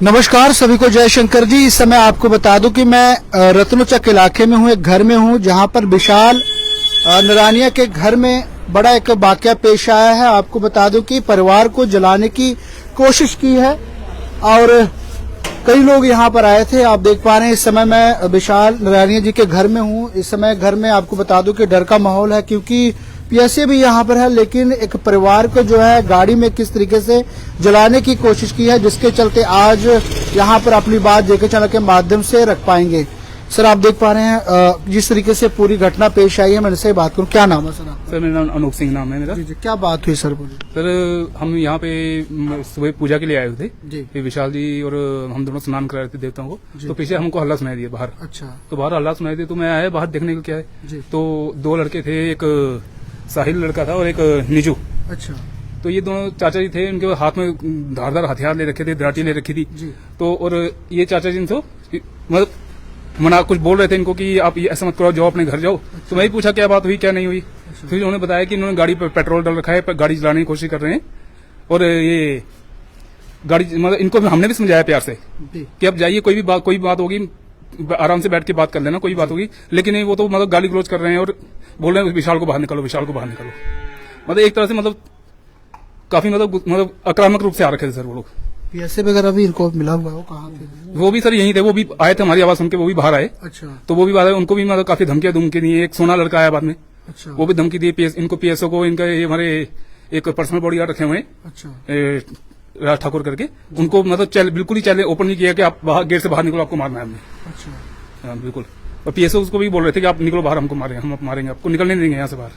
नमस्कार सभी को, जयशंकर जी। इस समय आपको बता दूं कि मैं रत्नचक इलाके में हूं, एक घर में हूं जहां पर विशाल नरानिया के घर में बड़ा एक वाकया पेश आया है। आपको बता दूं कि परिवार को जलाने की कोशिश की है और कई लोग यहां पर आए थे। आप देख पा रहे हैं इस समय मैं विशाल नरानिया जी के घर में हूं। इस समय घर में आपको बता दूं कि डर का माहौल है क्योंकि पीएसए भी यहाँ पर है, लेकिन एक परिवार को जो है गाड़ी में किस तरीके से जलाने की कोशिश की है, जिसके चलते आज यहाँ पर अपनी बात जेके चैनल के माध्यम से रख पाएंगे। सर आप देख पा रहे हैं जिस तरीके से पूरी घटना पेश आई है। मैं इनसे बात करूँ, क्या नाम है सर आपका? सर मेरा नाम अनूप सिंह नाम है मेरा। जी, क्या बात हुई सर? बोलिए सर हम यहाँ पे सुबह पूजा के लिए आए हुए थे जी। विशाल जी और हम दोनों स्नान करा रहे थे देवताओं को, तो पीछे हमको हल्ला सुनाई दिया बाहर। अच्छा। तो बाहर हल्ला सुनाई दिया तो मैं आया बाहर देखने को क्या है, तो दो लड़के थे, एक साहिल लड़का था और एक निजू। अच्छा। तो ये दोनों चाचा जी थे, इनके हाथ में धारदार हथियार ले रखे थे, दराटी ले रखी थी। तो और ये चाचा जी इनको मतलब मना कुछ बोल रहे थे इनको कि आप ये ऐसा मत करो, जाओ अपने घर जाओ। तो मैं ही पूछा क्या बात हुई क्या नहीं हुई। फिर उन्होंने बताया कि इन्होंने गाड़ी पर पेट्रोल डाल रखा है, गाड़ी चलाने की कोशिश कर रहे हैं और ये गाड़ी मतलब इनको हमने भी समझाया प्यार से कि अब जाइए, कोई बात होगी आराम से बैठ के बात कर लेना, कोई बात होगी। लेकिन नहीं, वो तो मतलब गाली गलौज कर रहे हैं और बोल रहे हैं विशाल को बाहर निकालो, विशाल को बाहर निकालो। मतलब एक तरह से मतलब काफी मतलब आक्रामक रूप से आ रखे थे सर वो लोग। पीएसए वगैरह भी इनको मिला हुआ है? वो कहाँ थे? वो भी सर यहीं थे, वो भी आए थे हमारी आवाज सुन के, वो भी बाहर आए। अच्छा। तो वो भी बाहर आए, उनको भी मतलब काफी धमकियां धमकी दी। एक सोना लड़का आया बाद में। अच्छा। वो भी धमकी दी इनको, पीएसओ को। इनका हमारे एक पर्सनल बॉडीगार्ड रखे हुए हैं। अच्छा। राज ठाकुर करके, उनको मतलब बिल्कुल ही चैलेंज ओपन नहीं किया कि आप बाहर गेट से बाहर निकलो, आपको मारना है हमने। अच्छा। हाँ बिल्कुल। और पीएसओ उसको भी बोल रहे थे कि आप निकलो बाहर, हमको मारेंगे, हम मारेंगे, आपको निकलने नहीं देंगे यहाँ से बाहर।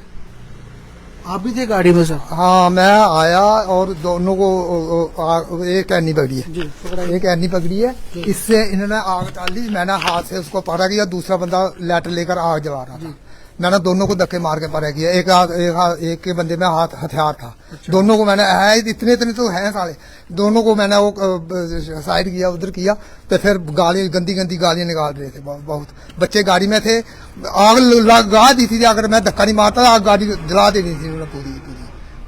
आप भी थे गाड़ी में सर? हाँ, मैं आया और दोनों को एक एनी पकड़ी है, एक एनी पकड़ी है। इससे इन्होंने आग डाली, मैंने हाथ से उसको पकड़ा किया, दूसरा बंदा लेटर लेकर आग जला रहा था। मैंने दोनों को धक्के मार के पकड़ा किया। एक के बंदे में हाथ हथियार था। अच्छा। दोनों को मैंने इतने तो हैं साले, दोनों को मैंने वो साइड किया, उधर किया। तो फिर गाली गंदी गालियां निकाल रहे थे बहुत। बच्चे गाड़ी में थे, आग लगा दी थी। अगर मैं धक्का नहीं मारता आग गाड़ी जला देनी थी उन्होंने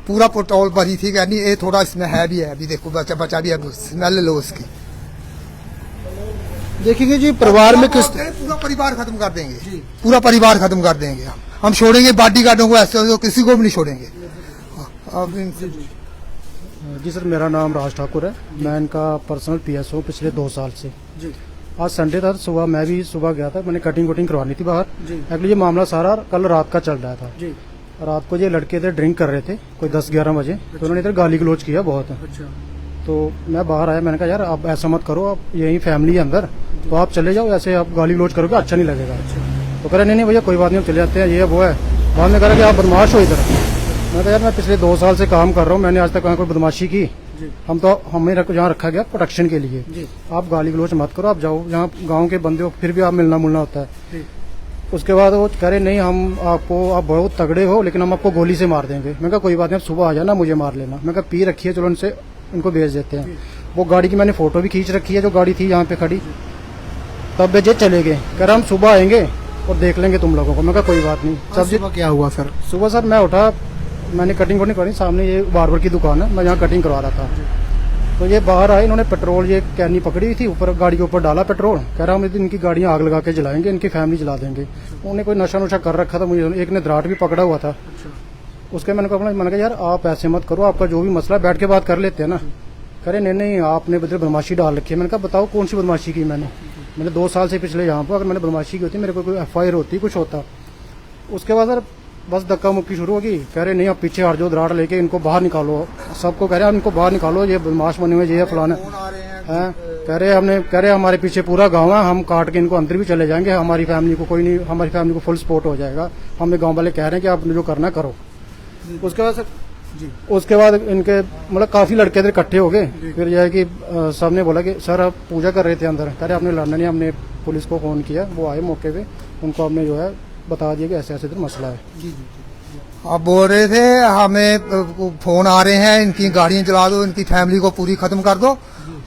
पूरा पेट्रोल भरी थी। कहनी ये थोड़ा इसमें है भी है, अभी देखो बच्चा भी है, स्मेल लो उसकी। देखेंगे जी परिवार में किस पूरा परिवार खत्म कर देंगे, पूरा परिवार खत्म कर देंगे। हम छोड़ेंगे बॉडी गार्डों को, ऐसे किसी को भी नहीं छोड़ेंगे। जी सर, मेरा नाम राज ठाकुर है। मैं इनका पर्सनल पीएसओ पिछले 2 साल से। आज संडे था, सुबह मैं भी सुबह गया था, मैंने कटिंग वटिंग करवानी थी बाहर। एक्चुअली ये मामला सारा कल रात का चल रहा था। रात को ये लड़के थे, ड्रिंक कर रहे थे कोई 10-11 बजे। तो उन्होंने इधर गाली गलौज किया बहुत। तो मैं बाहर आया, मैंने कहा यार आप ऐसा मत करो, आप यही फैमिली है अंदर, तो आप चले जाओ, ऐसे आप गाली गलौज करोगे अच्छा नहीं लगेगा। तो कह रहे नहीं भैया कोई बात नहीं, हम चले जाते हैं, ये वो है। बाद में कह रहा कि आप बदमाश हो इधर। मैं कहा यार मैं पिछले 2 साल से काम कर रहा हूँ, मैंने आज तक कोई बदमाशी की। हमें जहाँ रखा गया प्रोटेक्शन के लिए। आप गाली गलौज मत करो, आप जाओ जहाँ गाँव के बंदे हो, फिर भी आप मिलना मुलना होता है। उसके बाद वो कह रहे नहीं हम आपको, आप बहुत तगड़े हो लेकिन हम आपको गोली से मार देंगे। मैं कहा कोई बात नहीं, आप सुबह आ जाना, मुझे मार लेना। मैं कहा पी रखी है, चलो इनको भेज देते हैं। वो गाड़ी की मैंने फोटो भी खींच रखी है, जो गाड़ी थी यहाँ पे खड़ी। तब भेजे चले गए, कह रहा हम सुबह आएंगे और देख लेंगे तुम लोगों को। मैं कहा कोई बात नहीं। सुबह क्या हुआ फिर? सुबह सर मैं उठा, मैंने कटिंग वटिंग करी, सामने ये बार्बर की दुकान है, मैं यहाँ कटिंग करवा रहा था। तो ये बाहर आए, इन्होंने पेट्रोल ये कैनी पकड़ी हुई थी, ऊपर गाड़ी के ऊपर डाला पेट्रोल। कह रहा हम इनकी गाड़ियाँ आग लगा के जलाएंगे, इनकी फैमिली जला देंगे। उन्होंने कोई नशा नुशा कर रखा था, मुझे एक ने दराट भी पकड़ा हुआ था। उसके मैंने कहा यार आप ऐसे मत करो, आपका जो भी मसला बैठ के बात कर लेते हैं ना। कह रहे नहीं आपने बदले बदमाशी डाल रखी है। मैंने कहा बताओ कौन सी बदमाशी की मैंने 2 साल से पिछले यहाँ पर, अगर मैंने बदमाशी की होती, मेरे को कोई FIR होती, कुछ होता। उसके बाद सर बस धक्का मुक्की शुरू होगी। कह रहे नहीं आप पीछे हट जाओ, दराड़ लेके इनको बाहर निकालो। सबको कह रहे हैं इनको बाहर निकालो, ये बदमाश बने हुए, ये फलाना है। कह रहे हमारे पीछे पूरा गाँव है, हम काट के इनको अंदर भी चले जाएंगे, हमारी फैमिली को कोई नहीं, हमारी फैमिली को फुल सपोर्ट हो जाएगा। हमें गाँव वाले कह रहे हैं कि आप जो करना करो। उसके बाद सर उसके बाद इनके मतलब काफी लड़के थे इकट्ठे हो गए। फिर यह है कि सब ने बोला कि सर आप पूजा कर रहे थे अंदर। कह रहे आपने लड़ना नहीं, हमने पुलिस को फोन किया, वो आए मौके पे, उनको हमने जो है बता दिया कि ऐसे ऐसे इधर मसला है। आप बोल रहे थे हमें फोन आ रहे हैं, इनकी गाड़ियां जला दो, इनकी फैमिली को पूरी खत्म कर दो।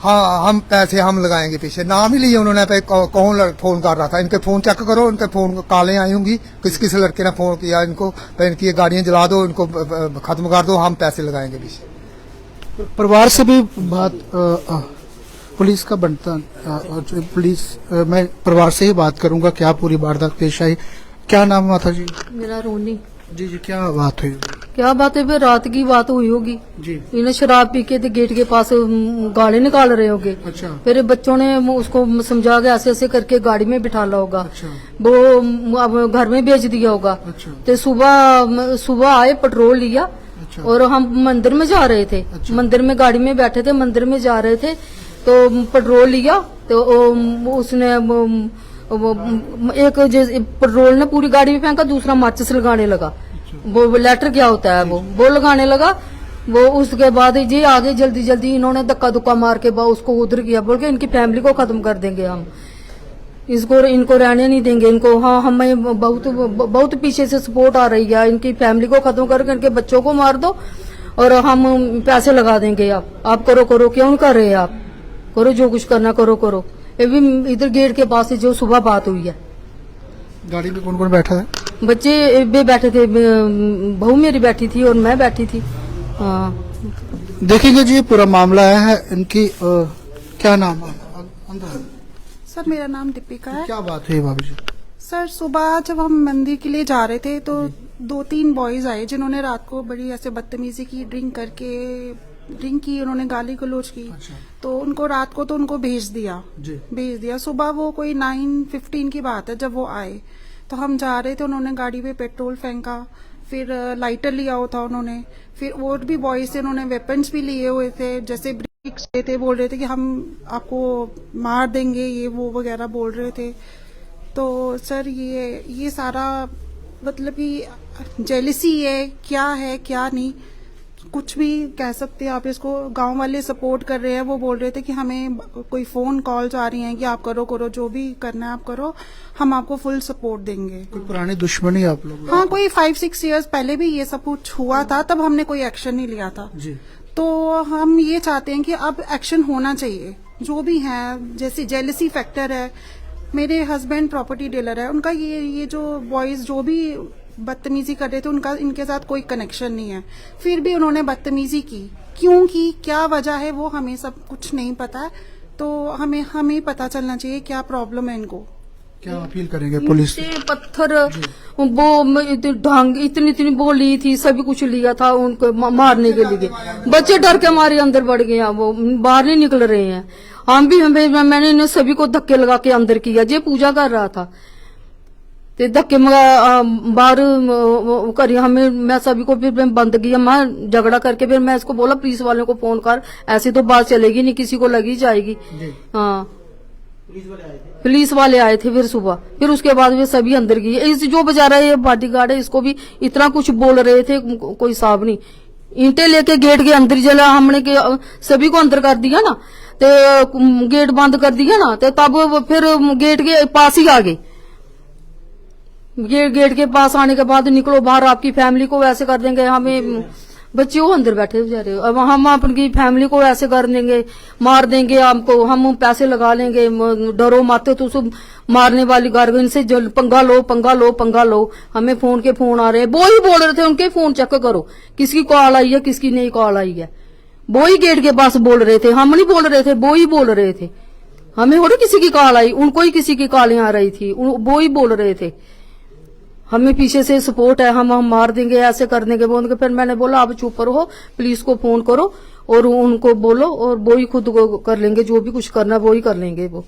हाँ हम पैसे हम लगाएंगे पीछे। नाम ही लिए उन्होंने पे कौन फोन कर रहा था, इनके फोन चेक करो, इनके फोन कालें आई होंगी, किस लड़के ने फोन किया इनको, इनकी ये गाड़ियां जला दो, इनको खत्म कर दो, हम पैसे लगाएंगे पीछे। परिवार से भी बात पुलिस का बनता पुलिस मैं परिवार से ही बात करूंगा, क्या पूरी वारदात पेश आई। क्या नाम है माता जी? मेरा रोनी। जी जी, क्या बात हुई? क्या बात है, फिर रात की बात हुई होगी। जी। इन्हें शराब पी के गेट के पास गाली निकाल रहे होंगे। अच्छा। फिर बच्चों ने उसको समझा के ऐसे ऐसे करके गाड़ी में बिठा ला होगा। अच्छा। वो अब घर में भेज दिया होगा। अच्छा। तो सुबह आए, पेट्रोल लिया। अच्छा। और हम मंदिर में जा रहे थे। अच्छा। मंदिर में गाड़ी में बैठे थे, मंदिर में जा रहे थे तो पेट्रोल लिया तो उसने एक पेट्रोल ने पूरी गाड़ी में फेंका, दूसरा माचिस लगाने लगा। वो लेटर क्या होता है वो लगाने लगा। वो उसके बाद ये आगे जल्दी जल्दी इन्होंने धक्का धुक्का मार के उसको उधर किया, बोल के इनकी फैमिली को खत्म कर देंगे हम, इनको रहने नहीं देंगे इनको। हाँ, हमें बहुत पीछे से सपोर्ट आ रही है, इनकी फैमिली को खत्म करके इनके बच्चों को मार दो और हम पैसे लगा देंगे। आप करो क्यों नहीं कर रहे? आप करो, जो कुछ करना करो। ये भी इधर गेट के पास जो सुबह बात हुई है। गाड़ी में कौन कौन बैठा है? बच्चे भी बैठे थे, बहू मेरी बैठी थी और मैं बैठी थी। हाँ। देखेंगे जी, पूरा मामला है। इनकी क्या नाम है? अंदर। सर मेरा नाम दीपिका है। क्या बात है भाभी जी? सर सुबह जब हम मंदिर के लिए जा रहे थे तो 2-3 बॉयज आए जिन्होंने रात को बड़ी ऐसे बदतमीजी की, ड्रिंक की, उन्होंने गाली गलौज की। अच्छा। तो उनको रात को तो उनको भेज दिया। सुबह वो कोई 9:15 की बात है जब वो आए तो हम जा रहे थे, उन्होंने गाड़ी पे पेट्रोल फेंका, फिर लाइटर लिया हुआ था उन्होंने, फिर और भी बॉयज थे, उन्होंने वेपन्स भी लिए हुए थे, जैसे ब्रिक्स थे, बोल रहे थे कि हम आपको मार देंगे, ये वो वगैरह बोल रहे थे। तो सर ये सारा मतलब कि जेलसी है, क्या नहीं, कुछ भी कह सकते हैं आप इसको। गांव वाले सपोर्ट कर रहे हैं, वो बोल रहे थे कि हमें कोई फोन कॉल्स आ रही हैं कि आप करो, जो भी करना है आप करो, हम आपको फुल सपोर्ट देंगे। कोई पुरानी दुश्मनी आप लोग? हाँ, कोई 5-6 इयर्स पहले भी ये सब कुछ हुआ था, तब हमने कोई एक्शन नहीं लिया था जी। तो हम ये चाहते हैं कि अब एक्शन होना चाहिए। जो भी है, जैसे जेलसी फैक्टर है, मेरे हस्बैंड प्रॉपर्टी डीलर है, उनका ये जो बॉयज जो भी बदतमीजी कर रहे थे उनका इनके साथ कोई कनेक्शन नहीं है, फिर भी उन्होंने बदतमीजी की। क्यों की, क्या वजह है, वो हमें सब कुछ नहीं पता है। तो हमें पता चलना चाहिए क्या प्रॉब्लम है इनको। क्या अपील करेंगे पुलिस? पत्थर वो ढंग इतनी बोली थी, सभी कुछ लिया था उनको मारने के लिए। बच्चे डर के मारे अंदर बढ़ गए, वो बाहर नहीं निकल रहे हैं। मैंने इन्हें सभी को धक्के लगा के अंदर किया। ये पूजा कर रहा था ते धक्के बाहर करी हमें, मैं सभी को फिर बंद किया। मैं झगड़ा करके फिर मैं इसको बोला पुलिस वालों को फोन कर, ऐसी तो बात चलेगी नहीं, किसी को लगी जाएगी। हाँ, पुलिस वाले आए थे फिर सुबह, फिर उसके बाद वे सभी अंदर गए। इस जो बेचारा ये बॉडीगार्ड है, इसको भी इतना कुछ बोल रहे थे, कोई हिसाब नहीं। ईंटें लेके गेट के अंदर जला, हमने सभी को अंदर कर दिया ना, तो गेट बंद कर दिया ना, तो तब फिर गेट के पास ही आ गए। गेट के पास आने के बाद निकलो बाहर, आपकी फैमिली को वैसे कर देंगे। हमें बच्चे वो अंदर बैठे बेचारे, अब हम अपनी फैमिली को ऐसे कर देंगे, मार देंगे आपको, हम पैसे लगा लेंगे, डरो मत, तो सब मारने वाली गार्ग, इनसे पंगा लो। हमें फोन के फोन आ रहे हैं, वो ही बोल रहे थे उनके फोन चेक करो, किसकी कॉल आई है, किसकी नहीं कॉल आई है। वो ही गेट के पास बोल रहे थे, हम नहीं बोल रहे थे, वो ही बोल रहे थे। हमें हो किसी की कॉल आई, उनको ही किसी की कॉलें आ रही थी, वो ही बोल रहे थे हमें पीछे से सपोर्ट है, हम मार देंगे, ऐसे कर देंगे, बोल के। फिर मैंने बोला आप चुप रहो, पुलिस को फोन करो और उनको बोलो, और वो ही खुद को कर लेंगे, जो भी कुछ करना वो ही कर लेंगे। वो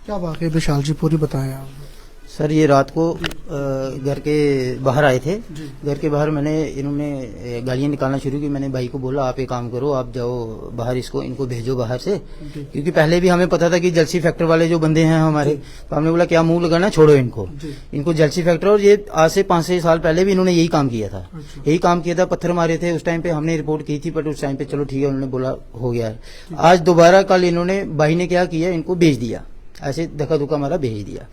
क्या बात है विशाल जी, पूरी बताएं आप। सर ये रात को घर के बाहर आए थे, घर के बाहर इन्होंने गालियां निकालना शुरू की। मैंने भाई को बोला आप एक काम करो, आप जाओ बाहर, इनको भेजो बाहर से, क्योंकि पहले भी हमें पता था कि जलसी फैक्टर वाले जो बंदे हैं हमारे, तो हमने बोला क्या मुंह लगाना, छोड़ो इनको जलसी फैक्टर। और ये आज से 5-6 साल पहले भी इन्होंने यही काम किया था, पत्थर मारे थे। उस टाइम पे हमने रिपोर्ट की थी, बट उस टाइम पे चलो ठीक है, उन्होंने बोला हो गया है। आज दोबारा कल इन्होंने, भाई ने क्या किया, इनको भेज दिया, ऐसे धक्का धुक्का मारा, भेज दिया।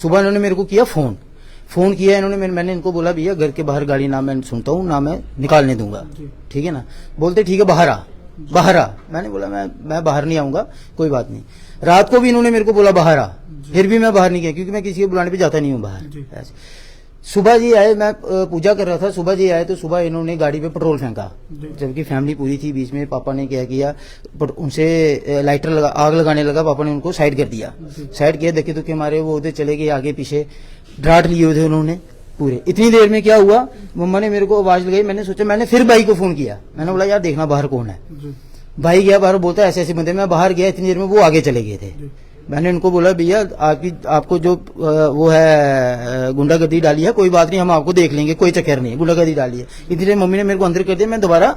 सुबह इन्होंने मेरे को किया फोन किया इन्होंने, मैंने इनको बोला भैया घर के बाहर गाड़ी ना मैं सुनता हूँ, ना मैं निकालने दूंगा, ठीक है ना। बोलते ठीक है बाहर आ। मैंने बोला मैं बाहर नहीं आऊंगा, कोई बात नहीं। रात को भी इन्होंने मेरे को बोला बाहर आ, फिर भी मैं बाहर नहीं गया, क्योंकि मैं किसी के बुलाने पे जाता नहीं हूँ बाहर। ऐसे सुबह जी आए, मैं पूजा कर रहा था, सुबह जी आए तो सुबह इन्होंने गाड़ी पे पेट्रोल फेंका, जबकि फैमिली पूरी थी। बीच में पापा ने क्या किया, उनसे लाइटर लगा, आग लगाने लगा, पापा ने उनको साइड कर दिया। साइड किया, धक्के धुक्के मारे, वो उधर चले गए, आगे पीछे ड्राट लिए हुए थे उन्होंने पूरे। इतनी देर में क्या हुआ, मम्मा ने मेरे को आवाज लगाई, मैंने सोचा, मैंने फिर भाई को फोन किया, मैंने बोला यार देखना बाहर कौन है। भाई गया बाहर, बोलता है ऐसे ऐसे बंदे। मैं बाहर गया, इतनी देर में वो आगे चले गए थे। मैंने उनको बोला भैया आपको जो वो है गुंडागर्दी डाली है, कोई बात नहीं, हम आपको देख लेंगे, कोई चक्कर नहीं, गुंडागर्दी डाली है। इतनी देर मम्मी ने मेरे को अंदर कर दिया, मैं दोबारा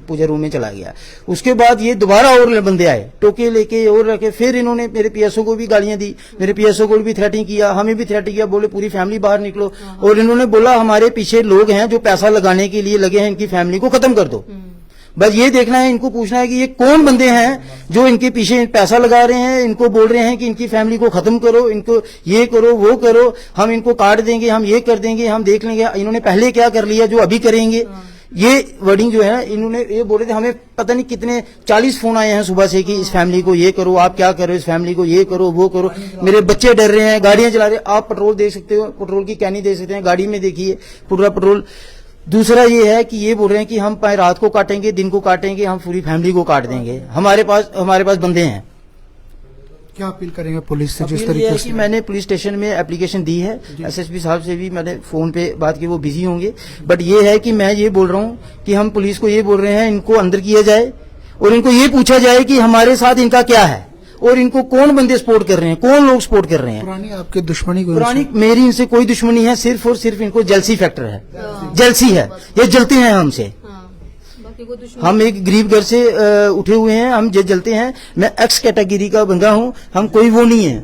पूजा रूम में चला गया। उसके बाद ये दोबारा और बंदे आए, टोके लेके और रखे, फिर इन्होंने मेरे पीएसओ को भी गालियां दी, मेरे पीएसओ को भी थ्रेटिंग किया, हमें भी थ्रेटिंग किया, बोले पूरी फैमिली बाहर निकलो। और इन्होंने बोला हमारे पीछे लोग हैं जो पैसा लगाने के लिए लगे हैं, इनकी फैमिली को खत्म कर दो। बस ये देखना है, इनको पूछना है कि ये कौन बंदे हैं जो इनके पीछे पैसा लगा रहे हैं, इनको बोल रहे हैं कि इनकी फैमिली को खत्म करो, इनको ये करो वो करो, हम इनको काट देंगे, हम ये कर देंगे, हम देख लेंगे। इन्होंने पहले क्या कर लिया जो अभी करेंगे, ये वर्डिंग जो है इन्होंने ये बोल रहे थे। हमें पता नहीं कितने 40 फोन आए हैं सुबह से कि इस फैमिली को ये करो, आप क्या करो, इस फैमिली को ये करो वो करो। मेरे बच्चे डर रहे हैं, गाड़ियां चला रहे हैं। आप पेट्रोल दे सकते हो, पेट्रोल की कैनी दे सकते हैं, गाड़ी में देखिए पूरा पेट्रोल। दूसरा ये है कि ये बोल रहे हैं कि हम रात को काटेंगे, दिन को काटेंगे, हम पूरी फैमिली को काट देंगे। हमारे पास बंदे हैं। क्या अपील करेंगे पुलिस से? जिस अपील ये तरीके है से कि मैंने पुलिस स्टेशन में एप्लीकेशन दी है, एसएसपी साहब से भी मैंने फोन पे बात की, वो बिजी होंगे। बट ये है कि मैं ये बोल रहा हूँ कि हम पुलिस को ये बोल रहे हैं, इनको अंदर किया जाए और इनको ये पूछा जाए कि हमारे साथ इनका क्या है और इनको कौन बंदे सपोर्ट कर रहे हैं, कौन लोग सपोर्ट कर रहे हैं। पुरानी आपके दुश्मनी को? पुरानी मेरी इनसे कोई दुश्मनी है, सिर्फ और सिर्फ इनको जेलसी फैक्टर है, जेलसी है, ये जलते हैं हमसे। हम एक गरीब घर से उठे हुए हैं, हम जलते हैं। मैं एक्स कैटेगरी का बंदा हूं, हम कोई वो नहीं है,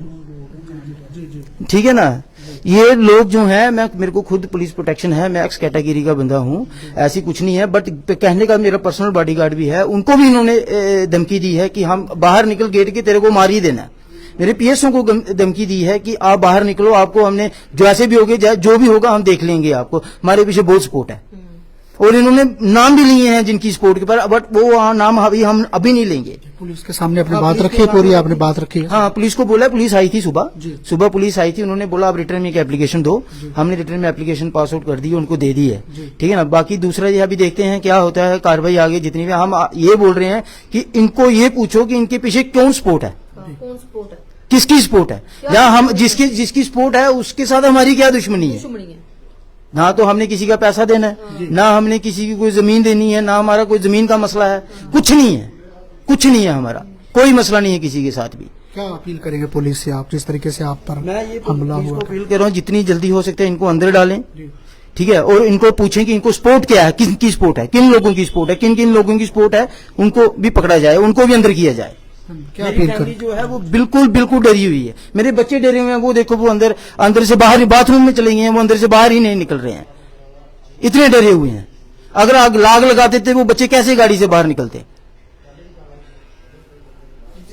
ठीक है ना। ये लोग जो हैं, मेरे को खुद पुलिस प्रोटेक्शन है, मैं एक्स कैटेगरी का बंदा हूं, ऐसी कुछ नहीं है। बट कहने का मेरा पर्सनल बॉडीगार्ड भी है, उनको भी इन्होंने धमकी दी है कि हम बाहर निकल गेट के, तेरे को मार ही देना। मेरे पीएसओ को धमकी दी है कि आप बाहर निकलो, आपको हमने जैसे भी होगे, जो भी होगा हम देख लेंगे आपको। हमारे पीछे बहुत सपोर्ट है और इन्होंने नाम भी लिए हैं जिनकी सपोर्ट के पर, बट वो नाम हम अभी नहीं लेंगे। पुलिस के सामने अपनी बात रखी है, पूरी आपने बात रखी है? हाँ, पुलिस को बोला, पुलिस आई थी सुबह पुलिस आई थी, उन्होंने बोला आप रिटर्न में एक एप्लीकेशन दो। हमने रिटर्न में एप्लीकेशन पास आउट कर दी, उनको दे दी है, ठीक है ना। बाकी दूसरा ये अभी देखते हैं क्या होता है, कार्रवाई आगे जितनी भी। हम ये बोल रहे हैं कि इनको ये पूछो कि इनके पीछे कौन सपोर्ट है, किसकी सपोर्ट है, या हम जिसकी सपोर्ट है उसके साथ हमारी क्या दुश्मनी है। ना तो हमने किसी का पैसा देना है, ना हमने किसी की कोई जमीन देनी है, ना हमारा कोई जमीन का मसला है, कुछ नहीं है, कुछ नहीं है, हमारा कोई मसला नहीं है किसी के साथ भी। क्या अपील करेंगे पुलिस से आप, जिस तरीके से आप पर मैं ये हमला पुलिस हुआ? को अपील कर रहा हूँ जितनी जल्दी हो सकता है इनको अंदर डालें, ठीक है, और इनको पूछें कि इनको सपोर्ट क्या है, किसकी सपोर्ट है, किन लोगों की सपोर्ट है, किन किन लोगों की सपोर्ट है, उनको भी पकड़ा जाए, उनको भी अंदर किया जाए। क्या मेरी अपील फैमिली करें? जो है वो बिल्कुल डरी हुई है, मेरे बच्चे डरे हुए हैं। वो देखो, वो अंदर से बाहर बाथरूम में चले गए हैं, वो अंदर से बाहर ही नहीं निकल रहे हैं, इतने डरे हुए हैं। अगर आग लगा देते वो बच्चे कैसे गाड़ी से बाहर निकलते?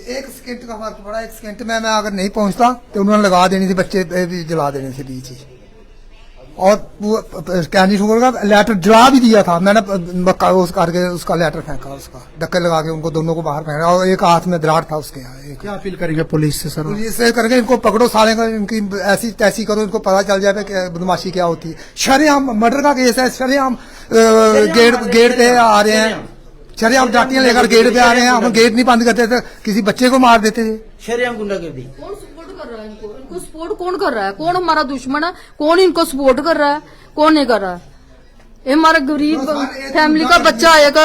एक सेकंड का फर्क पड़ा, एक सेकंड में मैं अगर नहीं पहुंचता तो उन्होंने लगा देनी थी, बच्चे भी जला देने थे बीच ही। और वो कैंडी शुगर का लेटर जला भी दिया था मैंने, उस करके उसका लेटर फेंका, उसका धक्के लगा के उनको दोनों को बाहर फेंका, और एक हाथ में दरार था उसके यहाँ। क्या अपील करेंगे पुलिस से सर? पुलिस से करके इनको पकड़ो, साले का इनकी ऐसी तैसी करो, इनको पता चल जाए कि बदमाशी क्या होती है। शरेआम मर्डर का केस है, शरेआम गेट पे आ रहे हैं, शरेआम डाटियां लेकर गेट पे आ रहे हैं। हम गेट नहीं बंद करते थे, किसी बच्चे को मार देते थे। शरेआम गुंडागर्दी। कौन सपोर्ट कर रहा है इनको? इनको सपोर्ट कौन कर रहा है? कौन हमारा दुश्मन है? कौन इनको सपोर्ट कर रहा है, कौन नहीं कर रहा है? ये हमारा गरीब फैमिली का बच्चा आएगा,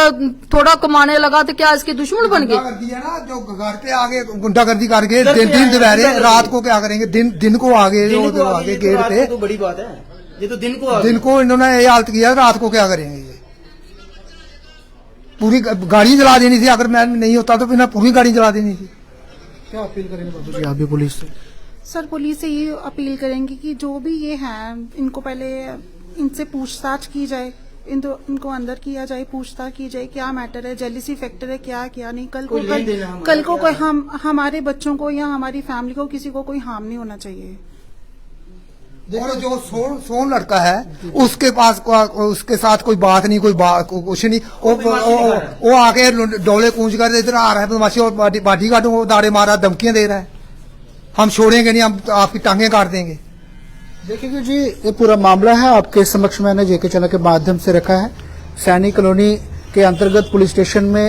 थोड़ा कमाने लगा तो क्या इसके दुश्मन बन गए? गुंडागर्दी है ना, जो घर पे आगे गुंडागर्दी करके दिन दोपहर, रात को क्या करेंगे, दिन को आगे जो आगे गेट पे। तो बड़ी बात है, ये तो दिन को इन्होंने ये हालत किया, रात को क्या करेंगे? ये पूरी गाड़ी जला देनी थी, अगर मैं नहीं होता तो फिर पूरी गाड़ी जला देनी थी। क्या अपील करेंगे बाबू जी आप भी पुलिस से? सर पुलिस से ये अपील करेंगे कि जो भी ये हैं इनको पहले इनसे पूछताछ की जाए, इनको अंदर किया जाए, पूछताछ की जाए क्या मैटर है, जेलिसी फैक्टर है क्या नहीं। कल को कोई हमारे बच्चों को या हमारी फैमिली को किसी को कोई हार्म नहीं होना चाहिए। और जो सोन लड़का है उसके पास उसके साथ कोई बात नहीं, कुछ नहीं। वो आके डोले कूंज कर इधर आ रहा है बदमाशी, और बाडी गार्डों को दाड़े मारा, धमकियां दे रहा है, हम छोड़ेंगे नहीं, हम आपकी टांगे काट देंगे। देखिए जी, ये पूरा मामला है आपके समक्ष मैंने जेके चैनल के माध्यम से रखा है। सैनी कॉलोनी के अंतर्गत पुलिस स्टेशन में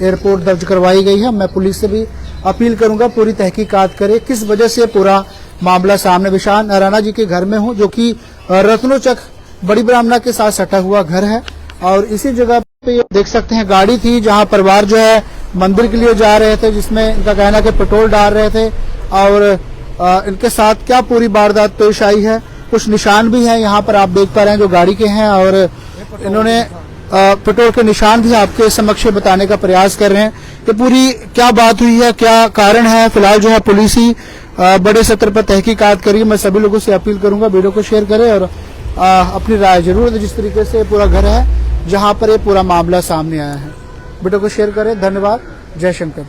ये रिपोर्ट दर्ज करवाई गई है। मैं पुलिस से भी अपील करूंगा पूरी तहकीकात करे किस वजह से पूरा मामला सामने। विशाल नराना जी के घर में हूं, जो कि रत्नोचक बड़ी ब्राह्मणा के साथ सटा हुआ घर है, और इसी जगह पे देख सकते हैं गाड़ी थी जहां परिवार जो है मंदिर के लिए जा रहे थे, जिसमें इनका कहना है कि पेट्रोल डाल रहे थे, और इनके साथ क्या पूरी वारदात पेश आई है। कुछ निशान भी हैं यहाँ पर आप देख पा रहे हैं जो गाड़ी के हैं, और इन्होंने पेट्रोल के निशान भी आपके समक्ष बताने का प्रयास कर रहे हैं कि पूरी क्या बात हुई है, क्या कारण है। फिलहाल जो है पुलिस ही बड़े स्तर पर तहकीकात करी। मैं सभी लोगों से अपील करूंगा वीडियो को शेयर करें और अपनी राय जरूर दें। जिस तरीके से पूरा घर है जहां पर ये पूरा मामला सामने आया है, वीडियो को शेयर करें। धन्यवाद। जय शंकर।